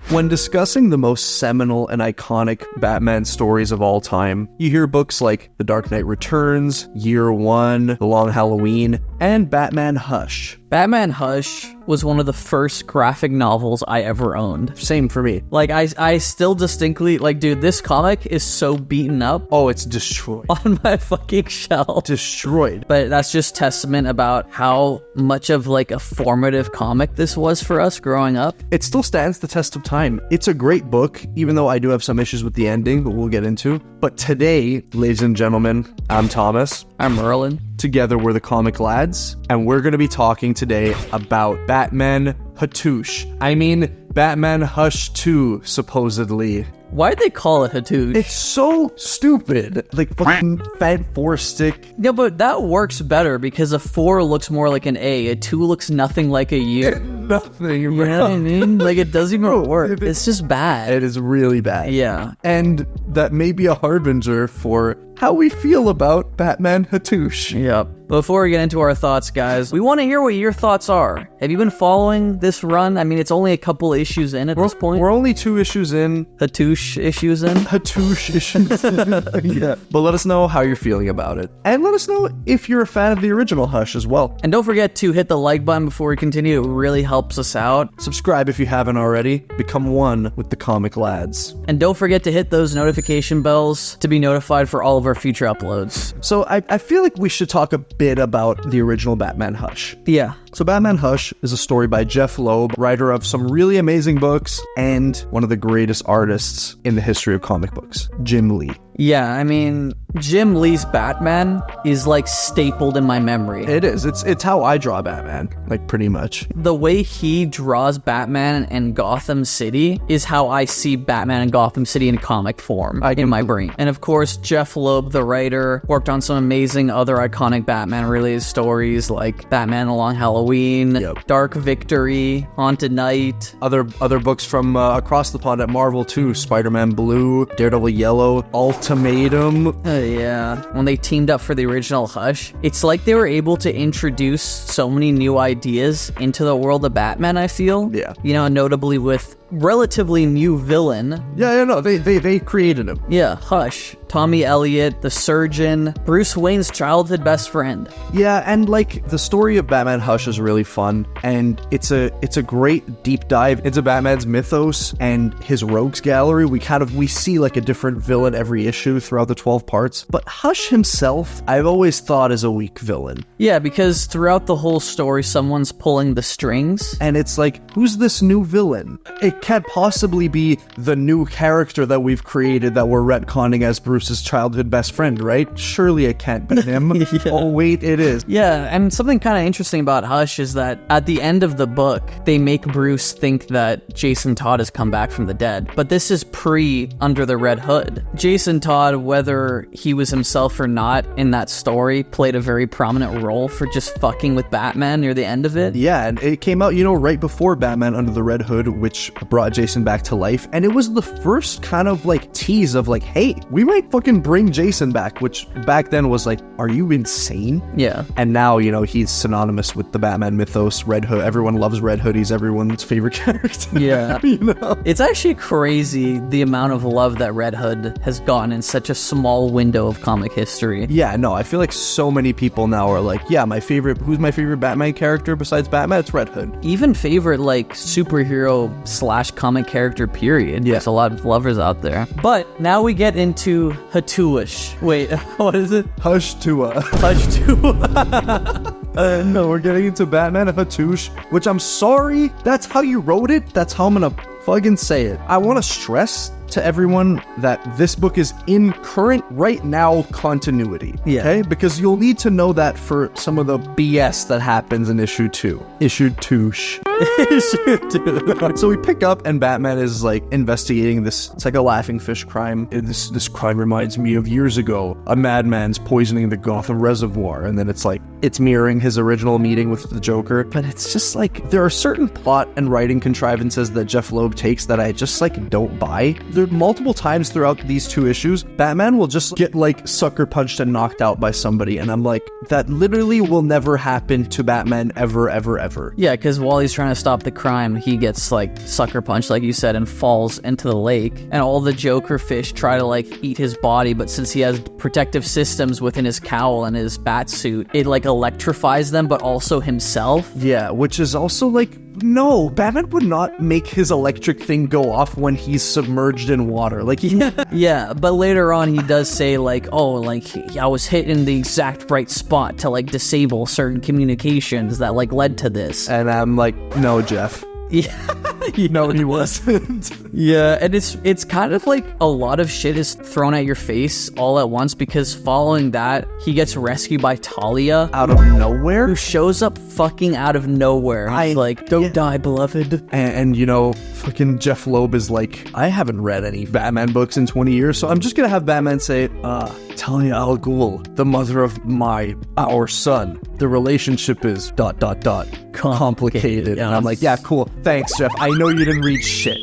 When discussing the most seminal and iconic Batman stories of all time, you hear books like The Dark Knight Returns, Year One, The Long Halloween, and Batman Hush. Batman Hush was one of the first graphic novels I ever owned. Same for me. Like, I still distinctly, like, dude, this comic is so beaten up. Oh, it's destroyed. On my fucking shelf. Destroyed. But that's just testament about how much of, like, a formative comic this was for us growing up. It still stands the test of time. It's a great book, even though I do have some issues with the ending, but we'll get into. But today, ladies and gentlemen, I'm Thomas. I'm Merlin. Together, we're the Comic Lads, and we're going to be talking today about Batman Hatoosh. I mean, Batman Hush 2, supposedly. Why'd they call it Hatoosh? It's so stupid. Like, fucking fat 4-stick. Yeah, but that works better because a 4 looks more like an A. A 2 looks nothing like a U. Nothing, you know what I mean? Like, it doesn't even work. It's just bad. It is really bad. Yeah. And that may be a harbinger for how we feel about Batman Hatoosh. Yep. Before we get into our thoughts, guys, we want to hear what your thoughts are. Have you been following this run? I mean, it's only a couple issues in at this point. We're only 2 issues in. Hatoosh issues in. Hatoosh issues. Yeah. But let us know how you're feeling about it. And let us know if you're a fan of the original Hush as well. And don't forget to hit the like button before we continue. It really helps us out. Subscribe if you haven't already. Become one with the Comic Lads. And don't forget to hit those notification bells to be notified for all of our future uploads. So I feel like we should talk a bit about the original Batman Hush. Yeah. So Batman Hush is a story by Jeph Loeb, writer of some really amazing books and one of the greatest artists in the history of comic books, Jim Lee. Yeah, I mean, Jim Lee's Batman is like stapled in my memory. It is. It's how I draw Batman, like pretty much. The way he draws Batman and Gotham City is how I see Batman and Gotham City in comic form in my brain. And of course, Jeph Loeb, the writer, worked on some amazing other iconic Batman-related stories like Batman The Long Halloween, Dark Victory, Haunted Night. Other books from across the pond at Marvel too, Spider-Man Blue, Daredevil Yellow, Ultimatum. Yeah, when they teamed up for the original Hush, it's like they were able to introduce so many new ideas into the world of Batman, I feel. Yeah. You know, notably with relatively new villain. Yeah, no, they created him. Yeah, Hush, Tommy Elliott, the Surgeon, Bruce Wayne's childhood best friend. Yeah, and like the story of Batman Hush is really fun, and it's a great deep dive into Batman's mythos and his rogues gallery. We see like a different villain every issue throughout the 12 parts, but Hush himself, I've always thought is a weak villain. Yeah, because throughout the whole story, someone's pulling the strings. And it's like, who's this new villain? It can't possibly be the new character that we've created that we're retconning as Bruce's childhood best friend, right? Surely it can't be him. Yeah. Oh, wait, it is. Yeah, and something kind of interesting about Hush is that at the end of the book, they make Bruce think that Jason Todd has come back from the dead. But this is Under the Red Hood. Jason Todd, whether he was himself or not in that story, played a very prominent role for just fucking with Batman near the end of it. Yeah, and it came out, right before Batman Under the Red Hood, which brought Jason back to life, and it was the first kind of like tease of like, hey, we might fucking bring Jason back, which back then was like, are you insane? Yeah. And now, he's synonymous with the Batman mythos. Red Hood, everyone loves Red Hood. He's everyone's favorite character. Yeah. It's actually crazy the amount of love that Red Hood has gotten in such a small window of comic history. Yeah, no, I feel like so many people now are like, yeah, who's my favorite Batman character besides Batman? It's Red Hood. Even favorite like superhero / comic character, period. Yeah. There's a lot of lovers out there. But now we get into Hatoosh. Wait, what is it? Hush Tua. Hush Tua. No, we're getting into Batman Hatoosh, which I'm sorry, that's how you wrote it. That's how I'm gonna fucking say it. I want to stress to everyone that this book is in current, right now continuity. Yeah. Okay? Because you'll need to know that for some of the BS that happens in issue 2. Issue 2-sh. So we pick up and Batman is like investigating this. It's like a laughing fish crime. This crime reminds me of years ago. A madman's poisoning the Gotham Reservoir. And then it's like, it's mirroring his original meeting with the Joker. But it's just like, there are certain plot and writing contrivances that Jeph Loeb takes that I just like don't buy. There are multiple times throughout these 2 issues, Batman will just get like sucker punched and knocked out by somebody, and I'm like, that literally will never happen to Batman ever, ever, ever. Yeah, because while he's trying to stop the crime, he gets like sucker punched, like you said, and falls into the lake. And all the Joker fish try to like eat his body, but since he has protective systems within his cowl and his bat suit, it like electrifies them, but also himself. Yeah, which is also like, no, Batman would not make his electric thing go off when he's submerged in water. Like, Yeah, but later on he does say like, oh, like I was hit in the exact right spot to like disable certain communications that like led to this. And I'm like, no, Jeph. Yeah. No, he wasn't. Yeah, and it's kind of like a lot of shit is thrown at your face all at once, because following that, he gets rescued by Talia. Out of nowhere? Who shows up fucking out of nowhere. He's like, don't die, beloved. And you know, fucking Jeph Loeb is like, I haven't read any Batman books in 20 years, so I'm just gonna have Batman say, Talia al Ghul, the mother of our son. The relationship is ... complicated. And I'm like, yeah, cool. Thanks, Jeph. I know you didn't read shit.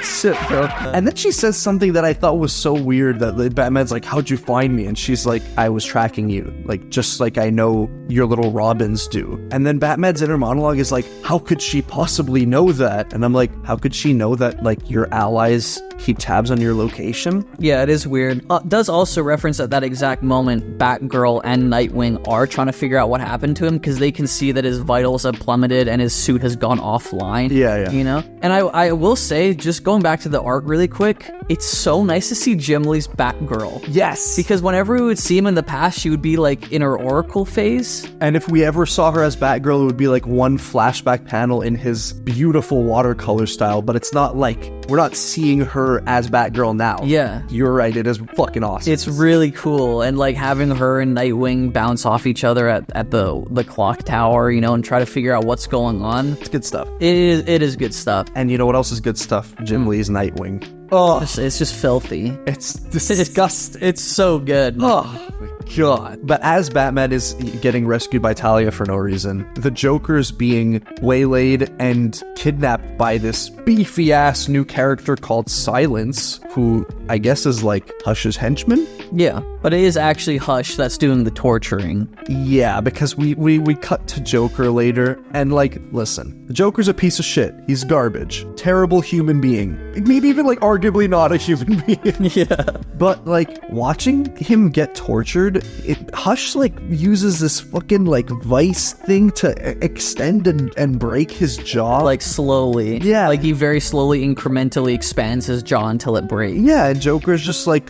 Shit, bro. And then she says something that I thought was so weird, that Batman's like, how'd you find me? And she's like, I was tracking you. Like, just like I know your little Robins do. And then Batman's inner monologue is like, how could she possibly know that? And I'm like, how could she know that, like, your allies keep tabs on your location? Yeah, it is weird. Does also reference at that exact moment, Batgirl and Nightwing are trying to figure out what happened to him, because they can see that his vitals have plummeted and his suit has gone offline. Yeah. You know? And I will say, just going back to the art really quick, it's so nice to see Jim Lee's Batgirl. Yes! Because whenever we would see him in the past, she would be like in her Oracle phase. And if we ever saw her as Batgirl, it would be like one flashback panel in his beautiful watercolor style, but it's not like, we're not seeing her as Batgirl now. Yeah. You're right, it is fucking awesome. It's really cool, and like having her and Nightwing bounce off each other at the clock tower, you know, and try to figure out what's going on. It's good stuff. It is good stuff. And you know what else is good stuff? Jim Lee's Nightwing. Oh, it's just filthy. It's disgusting. It's so good. Oh my god. But as Batman is getting rescued by Talia for no reason, the Joker's being waylaid and kidnapped by this beefy ass new character called Silence, who I guess is like Hush's henchman. Yeah, but it is actually Hush that's doing the torturing. Yeah, because we cut to Joker later, and like, listen, the Joker's a piece of shit. He's garbage. Terrible human being. Maybe even like arguably not a human being. Yeah. But like, watching him get tortured, Hush like uses this fucking like vice thing to extend and break his jaw. Like slowly. Yeah. Like he very slowly incrementally expands his jaw until it breaks. Yeah, and Joker's just like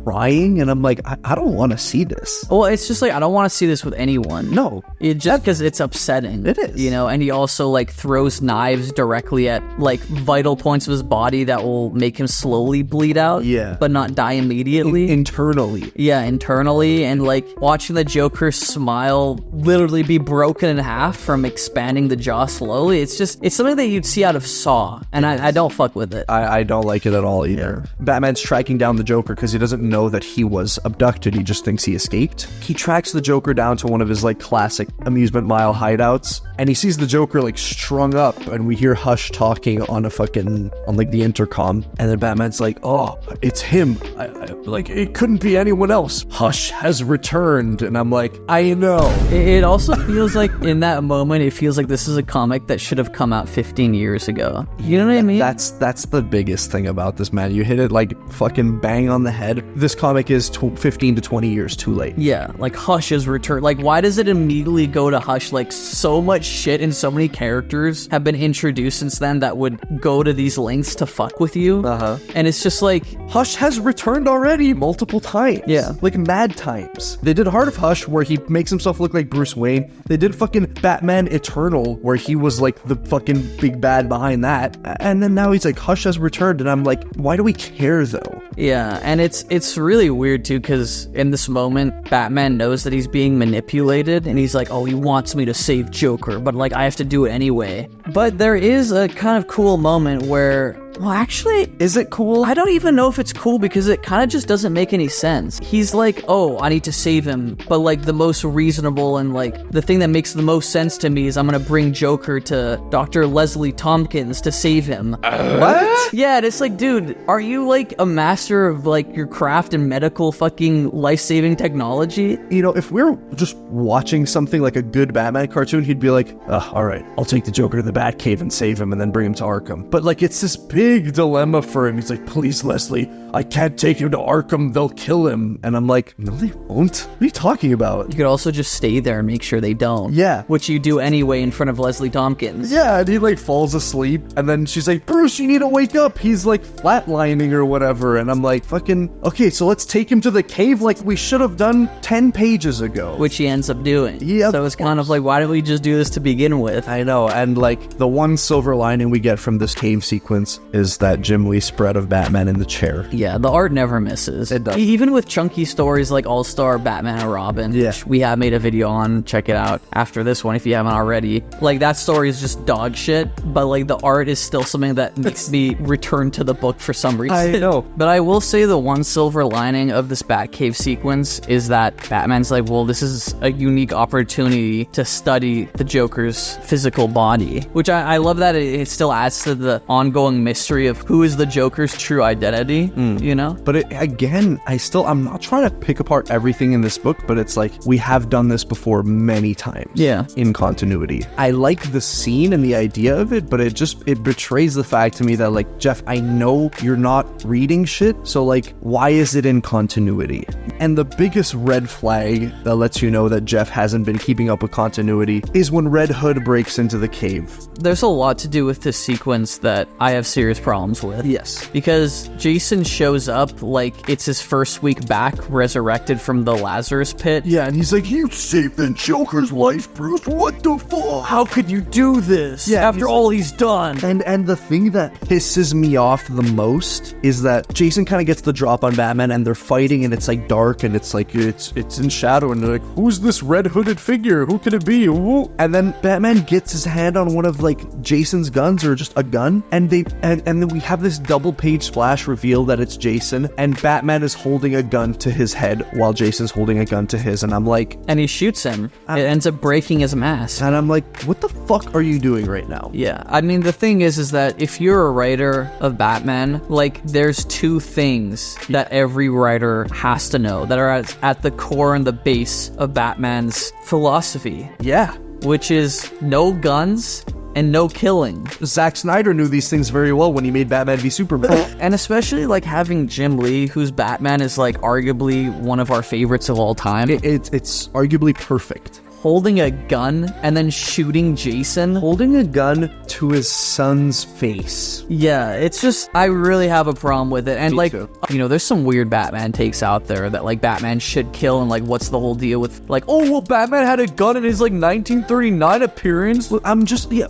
crying, and I'm like, I don't want to see this. Well, it's just like, I don't want to see this with anyone. No. Just because it's upsetting. It is. You know, and he also like throws knives directly at like vital points of his body that will make him slowly bleed out. Yeah. But not die immediately. Internally. Yeah, internally. And like watching the Joker smile literally be broken in half from expanding the jaw slowly. It's something that you'd see out of Saw. And I don't fuck with it. I don't like it at all either. Batman's tracking down the Joker because he doesn't know that he was abducted. He just thinks he escaped. He tracks the Joker down to one of his like classic amusement mile hideouts, and he sees the Joker like strung up, and we hear Hush talking on like the intercom, and then Batman's like, oh, it's him. I like, it couldn't be anyone else. Hush has returned. And I'm like, I know. It also feels like in that moment, it feels like this is a comic that should have come out 15 years ago. You know what I mean? That's the biggest thing about this, man. You hit it like fucking bang on the head. This comic is 15 to 20 years too late. Yeah, like Hush's return. Like, why does it immediately go to Hush? Like, so much shit and so many characters have been introduced since then that would go to these lengths to fuck with you. And it's just like, Hush has returned already multiple times. Yeah. Like mad times. They did Heart of Hush where he makes himself look like Bruce Wayne. They did fucking Batman Eternal where he was like the fucking big bad behind that. And then now he's like, Hush has returned. And I'm like, why do we care though? Yeah, and it's really weird too, because in this moment, Batman knows that he's being manipulated, and he's like, oh, he wants me to save Joker, but like, I have to do it anyway. But there is a kind of cool moment where Well, actually, Is it cool? I don't even know if it's cool because it kind of just doesn't make any sense. He's like, oh, I need to save him. But like the most reasonable and like the thing that makes the most sense to me is I'm going to bring Joker to Dr. Leslie Tompkins to save him. What? Yeah, and it's like, dude, are you like a master of like your craft and medical fucking life-saving technology? You know, if we're just watching something like a good Batman cartoon, he'd be like, all right, I'll take the Joker to the Batcave and save him and then bring him to Arkham. But like, it's this big dilemma for him. He's like, please, Leslie, I can't take him to Arkham. They'll kill him. And I'm like, no, they won't. What are you talking about? You could also just stay there and make sure they don't. Yeah. Which you do anyway in front of Leslie Tompkins. Yeah, and he like falls asleep, and then she's like, Bruce, you need to wake up. He's like flatlining or whatever. And I'm like, fucking, okay, so let's take him to the cave like we should have done 10 pages ago. Which he ends up doing. Yeah, so it's kind of like, why don't we just do this to begin with? I know, and like the one silver lining we get from this cave sequence is that Jim Lee spread of Batman in the chair. Yeah, the art never misses. It does. Even with chunky stories like All-Star Batman and Robin, which we have made a video on. Check it out after this one if you haven't already. Like, that story is just dog shit, but like the art is still something that makes me return to the book for some reason. I know. But I will say the one silver lining of this Batcave sequence is that Batman's like, well, this is a unique opportunity to study the Joker's physical body, which I love that it still adds to the ongoing mystery of who is the Joker's true identity, you know? But again, I'm not trying to pick apart everything in this book, but it's like, we have done this before many times. Yeah. In continuity. I like the scene and the idea of it, but it betrays the fact to me that like, Jeph, I know you're not reading shit, so like, why is it in continuity? And the biggest red flag that lets you know that Jeph hasn't been keeping up with continuity is when Red Hood breaks into the cave. There's a lot to do with this sequence that I have serious problems with. Yes. Because Jason shows up like it's his first week back, resurrected from the Lazarus pit. Yeah, and he's like, you saved the Joker's life, Bruce. What the fuck? How could you do this? Yeah, after all he's done? And the thing that pisses me off the most is that Jason kind of gets the drop on Batman, and they're fighting, and it's like dark, and it's like it's in shadow, and they're like, who's this red hooded figure? Who could it be? Ooh. And then Batman gets his hand on one of like Jason's guns, or just a gun, and then we have this double page splash reveal that it's Jason, and Batman is holding a gun to his head while Jason's holding a gun to his, and I'm like, and he shoots him. It ends up breaking his mask. And I'm like, what the fuck are you doing right now? Yeah, I mean, the thing is that if you're a writer of Batman, like, there's two things that every writer has to know that are at the core and the base of Batman's philosophy. Yeah. Which is no guns and no killing. Zack Snyder knew these things very well when he made Batman v Superman. And especially like having Jim Lee, whose Batman is like arguably one of our favorites of all time. It's arguably perfect. Holding a gun and then shooting Jason. Holding a gun to his son's face. Yeah, it's just, I really have a problem with it. And Me too. You know, there's some weird Batman takes out there that like Batman should kill, and like what's the whole deal with like, oh, well, Batman had a gun in his like 1939 appearance.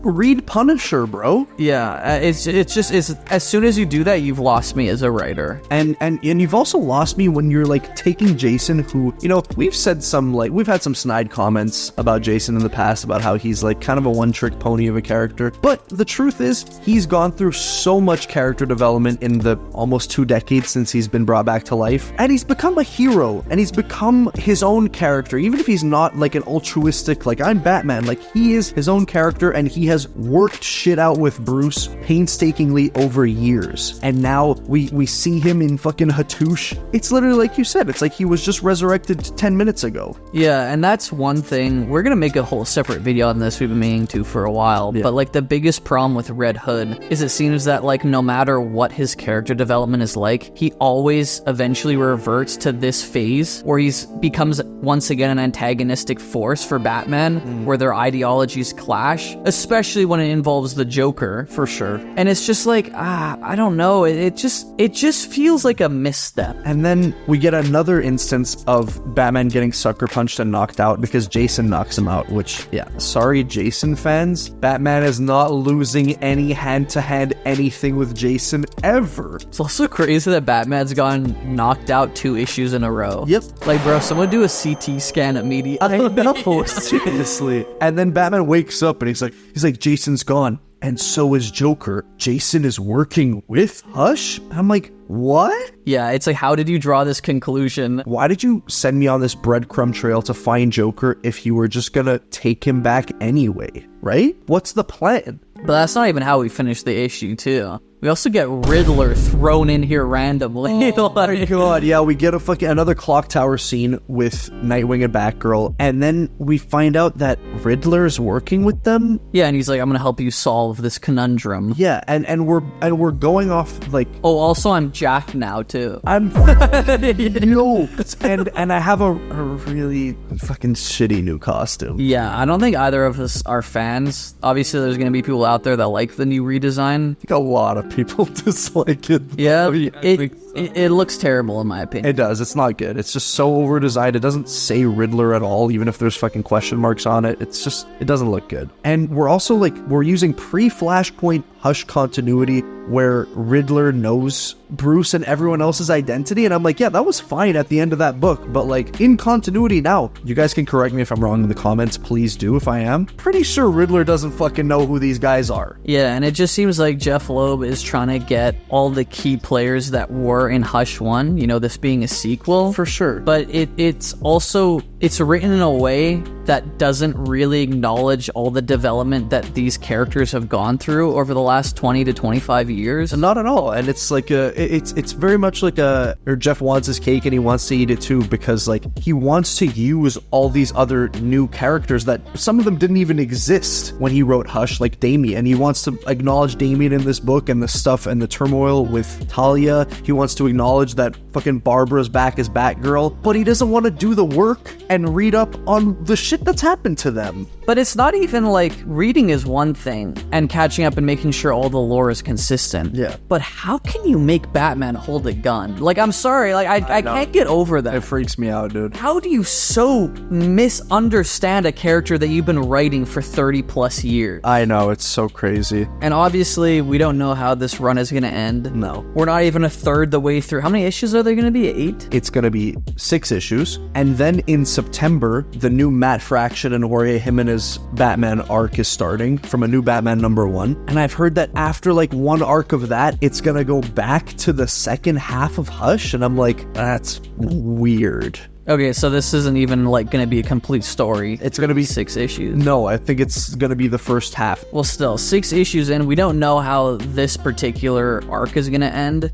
Read Punisher, bro. Yeah, it's as soon as you do that, you've lost me as a writer. And you've also lost me when you're like taking Jason, who, you know, we've had some snide comments about Jason in the past about how he's like kind of a one-trick pony of a character, but the truth is he's gone through so much character development in the almost 2 decades since he's been brought back to life, and he's become a hero, and he's become his own character, even if he's not like an altruistic, like I'm Batman, like he is his own character, and he has worked shit out with Bruce painstakingly over years, and now we see him in fucking Hattush. It's literally like you said, it's like he was just resurrected 10 minutes ago. Yeah, and that's one thing. We're gonna make a whole separate video on this, we've been meaning to for a while, but like the biggest problem with Red Hood is it seems that like no matter what his character development is like, he always eventually reverts to this phase where he's becomes once again an antagonistic force for Batman, where their ideologies clash, especially when it involves the Joker. For sure. And it's just like, I don't know, it just feels like a misstep. And then we get another instance of Batman getting sucker punched and knocked out because Jason knocks him out, which, yeah, sorry Jason fans, Batman is not losing any hand-to-hand anything with Jason ever. It's also crazy that Batman's gotten knocked out 2 issues in a row. Yep. Like, bro, someone do a CT scan immediately. I know, seriously. And then Batman wakes up and he's like, Jason's gone. and so is Joker. Jason is working with Hush? I'm like, what? Yeah, it's like, how did you draw this conclusion? Why did you send me on this breadcrumb trail to find Joker if you were just gonna take him back anyway, right? What's the plan? But that's not even how we finish the issue, too. We also get Riddler thrown in here randomly. Oh my god, yeah, we get another clock tower scene with Nightwing and Batgirl, and then we find out that Riddler's working with them. Yeah, and he's like, I'm gonna help you solve this conundrum. Yeah, and we're going off like, oh, also I'm Jack now too. I'm no, and I have a really fucking shitty new costume. Yeah, I don't think either of us are fans. Obviously, there's gonna be people out there that like the new redesign. I think a lot of people dislike it. Yeah, it looks terrible in my opinion. It does. It's not good. It's just so over designed. It doesn't say Riddler at all, even if there's fucking question marks on it. It's just, it doesn't look good. And we're also like, we're using pre-Flashpoint Hush continuity where Riddler knows Bruce and everyone else's identity, and I'm like, yeah, that was fine at the end of that book, but like in continuity now, you guys can correct me if I'm wrong in the comments, please do if I am. Pretty sure Riddler doesn't fucking know who these guys are. Yeah, and it just seems like Jeph Loeb is trying to get all the key players that were in Hush 1, you know, this being a sequel. For sure. But it's also, it's written in a way that doesn't really acknowledge all the development that these characters have gone through over the last 20 to 25 years. Not at all. And it's like it's very much like or Jeph wants his cake and he wants to eat it too, because like he wants to use all these other new characters that some of them didn't even exist when he wrote Hush, like Damien. He wants to acknowledge Damien in this book and the stuff and the turmoil with Talia. He wants to acknowledge that fucking Barbara's back as Batgirl, but he doesn't want to do the work and read up on the shit that's happened to them. But it's not even like, reading is one thing and catching up and making sure all the lore is consistent. Yeah. But how can you make Batman hold a gun? Like, I'm sorry, like I can't get over that. It freaks me out, dude. How do you so misunderstand a character that you've been writing for 30 plus years? I know, it's so crazy. And obviously, we don't know how this run is going to end. No. We're not even a third the way through. How many issues are there going to be? 8? It's going to be 6 issues. And then in September, the new Matt Fraction and Jorge Jimenez Batman arc is starting from a new Batman #1. And I've heard that after like one arc of that, it's going to go back to the second half of Hush. And I'm like, that's weird. Okay, so this isn't even like going to be a complete story. It's going to be 6 issues. No, I think it's going to be the first half. Well, still, 6 issues in, we don't know how this particular arc is going to end.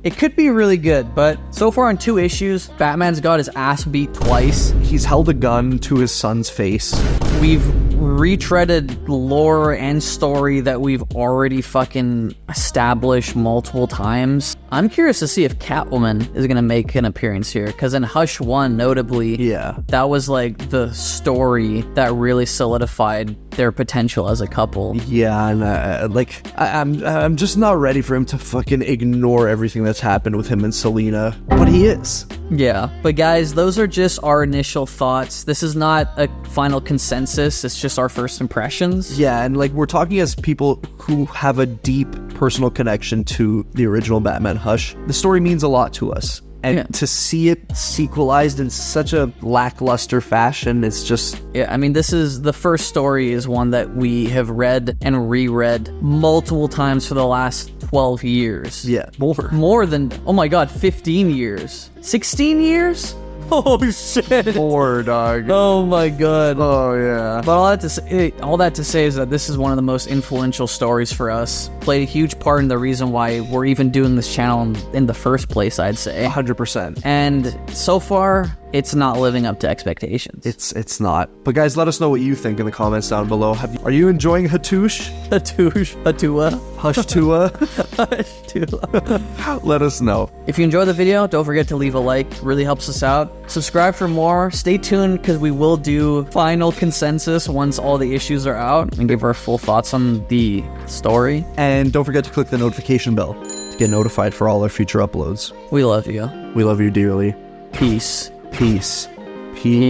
It could be really good, but so far in 2 issues, Batman's got his ass beat twice. He's held a gun to his son's face. We've retreaded lore and story that we've already fucking established multiple times. I'm curious to see if Catwoman is going to make an appearance here, because in Hush 1, notably, yeah, that was like the story that really solidified their potential as a couple. Yeah, and I'm just not ready for him to fucking ignore everything that's happened with him and Selena, but he is. Yeah, but guys, those are just our initial thoughts. This is not a final consensus, it's just our first impressions. Yeah, and like, we're talking as people who have a deep personal connection to the original Batman Hush. The story means a lot to us. And to see it sequelized in such a lackluster fashion, it's just... Yeah, I mean, this is... The first story is one that we have read and reread multiple times for the last 12 years. Yeah, more. More than... Oh my god, 15 years. 16 years? Oh shit. 4, dog. Oh my god. Oh yeah. But all that to say is that this is one of the most influential stories for us. Played a huge part in the reason why we're even doing this channel in the first place, I'd say. 100%. And so far, it's not living up to expectations. It's not. But guys, let us know what you think in the comments down below. Are you enjoying Hattush? Hatua. Hushtua? Hushtua. Let us know. If you enjoyed the video, don't forget to leave a like. It really helps us out. Subscribe for more. Stay tuned, because we will do final consensus once all the issues are out and give our full thoughts on the story. And don't forget to click the notification bell to get notified for all our future uploads. We love you. We love you dearly. Peace. Peace. Peace.